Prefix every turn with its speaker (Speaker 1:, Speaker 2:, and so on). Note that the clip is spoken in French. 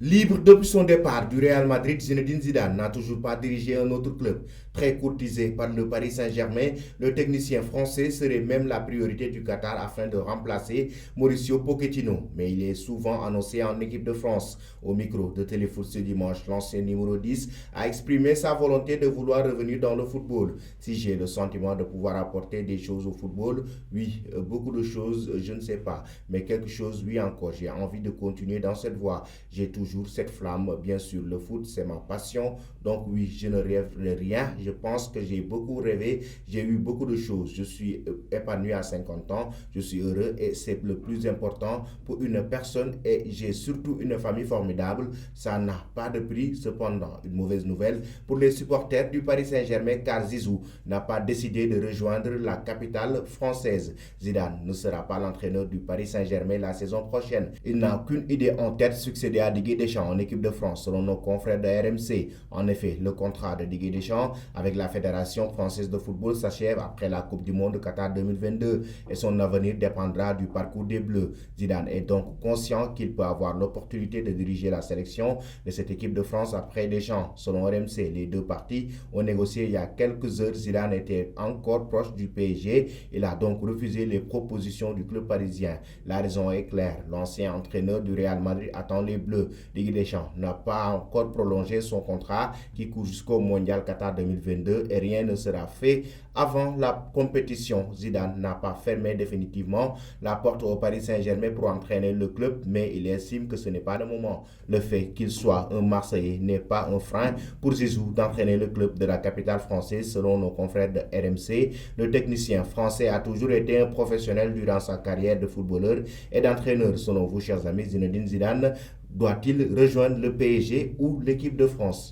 Speaker 1: Libre depuis son départ du Real Madrid, Zinedine Zidane n'a toujours pas dirigé un autre club. Très courtisé par le Paris Saint-Germain, le technicien français serait même la priorité du Qatar afin de remplacer Mauricio Pochettino. Mais il est souvent annoncé en équipe de France. Au micro de Téléfoot ce dimanche, l'ancien numéro 10 a exprimé sa volonté de vouloir revenir dans le football. Si j'ai le sentiment de pouvoir apporter des choses au football, oui, beaucoup de choses, je ne sais pas. Mais quelque chose, oui encore. J'ai envie de continuer dans cette voie. J'ai toujours cette flamme, bien sûr, le foot, c'est ma passion. Donc oui, je ne rêve de rien. Je pense que j'ai beaucoup rêvé. J'ai eu beaucoup de choses. Je suis épanoui à 50 ans. Je suis heureux et c'est le plus important pour une personne. Et j'ai surtout une famille formidable. Ça n'a pas de prix. Cependant, une mauvaise nouvelle pour les supporters du Paris Saint-Germain car Zizou n'a pas décidé de rejoindre la capitale française. Zidane ne sera pas l'entraîneur du Paris Saint-Germain la saison prochaine. Il n'a qu'une idée en tête, succéder à Didier Deschamps en équipe de France, selon nos confrères de RMC. En effet, le contrat de Didier Deschamps avec la Fédération française de football s'achève après la Coupe du Monde Qatar 2022 et son avenir dépendra du parcours des Bleus. Zidane est donc conscient qu'il peut avoir l'opportunité de diriger la sélection de cette équipe de France après Deschamps. Selon RMC, les deux parties ont négocié il y a quelques heures. Zidane était encore proche du PSG. Il a donc refusé les propositions du club parisien. La raison est claire. L'ancien entraîneur du Real Madrid attend les Bleus. Didier Deschamps n'a pas encore prolongé son contrat qui court jusqu'au Mondial Qatar 2022 et rien ne sera fait avant la compétition. Zidane n'a pas fermé définitivement la porte au Paris Saint-Germain pour entraîner le club, mais il estime que ce n'est pas le moment. Le fait qu'il soit un Marseillais n'est pas un frein pour Zizou d'entraîner le club de la capitale française, selon nos confrères de RMC. Le technicien français a toujours été un professionnel durant sa carrière de footballeur et d'entraîneur. Selon vous, chers amis, Zinedine Zidane doit-il rejoindre le PSG ou l'équipe de France?